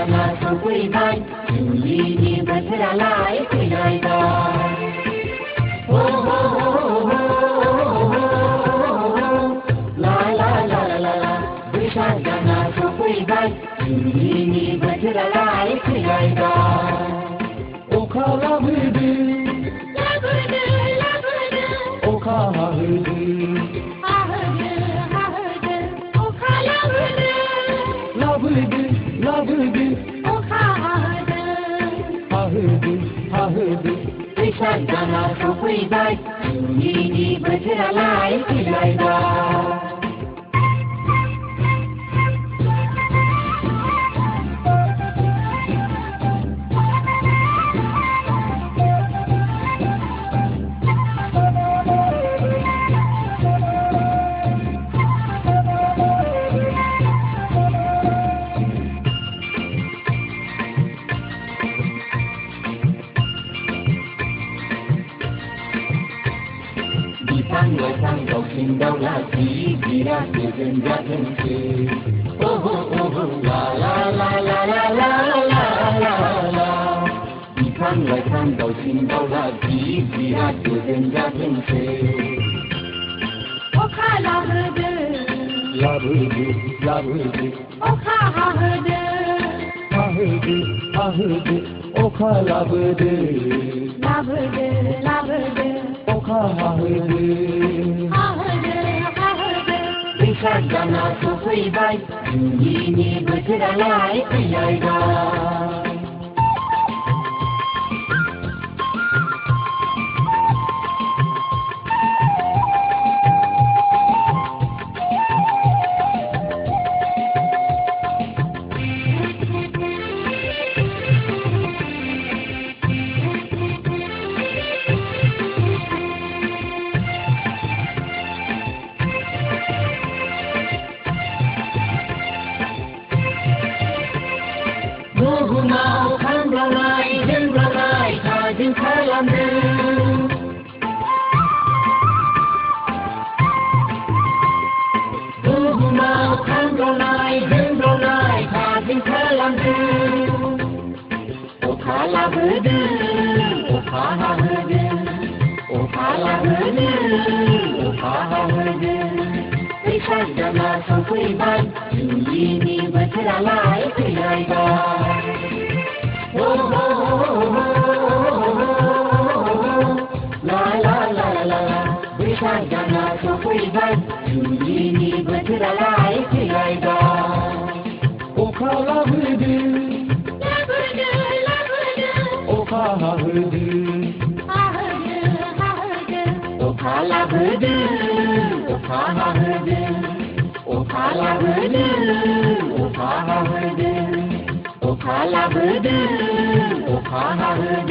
जाना सफैबाय जुलिनि बोथोरालाय फैलायबाय हो हो हो ला ला ला ला ला बैसाग जाना सफैबाय जुलिनि बोथोरालाय फैलायबाय अखा लाबोदो लाबोदो लाबोदो अखा हाहोदो लाबोदो अखा हाहोदो बैसाग दाना सफैबाय जुलिनि बोथोरालाय फैलायबाय बिफां-लाइफां दाउसिन-दाउला जिब-जिराद गोजोन जाथोंसै ओहो ओहो ला ला ला ला ला ला ला ला बिफां-लाइफां दाउसिन-दाउला जिब-जिराद गोजोन जाथोंसै अखा लाबोदो लाबोदो लाबोदो अखा हाहोदो हाहोदो हाहोदो अखा लाबोदो लाबोदो लाबोदो अखा हाहोदो बैसाग दाना सफैबाय जुलिनि बोथोरालाय फैलायबाय बुहुमाव खामब्लानाय जोंब्लानाय थाजिम खालामदों बुहुमाव खामब्लानाय जोंब्लानाय थाजिम खालामदों अखा लाबोदो अखा हाहोदो अखा लाबोदो अखा हाहोदो बैसाग दाना सफैबाय जुलिनि बोथोरालाय फैलायबाय हो हो हो ला ला ला ला बैसाग दाना सफैबाय जुलिनि बोथोरालाय फैलायबाय अखा लाबोदो लाबोदो लाबोदो अखा हाहोदो अखा लाबोदो अखा हाहोदो अखा लाबोदो अखा हाहोदो अखा लाबोदो अखा हाहोदो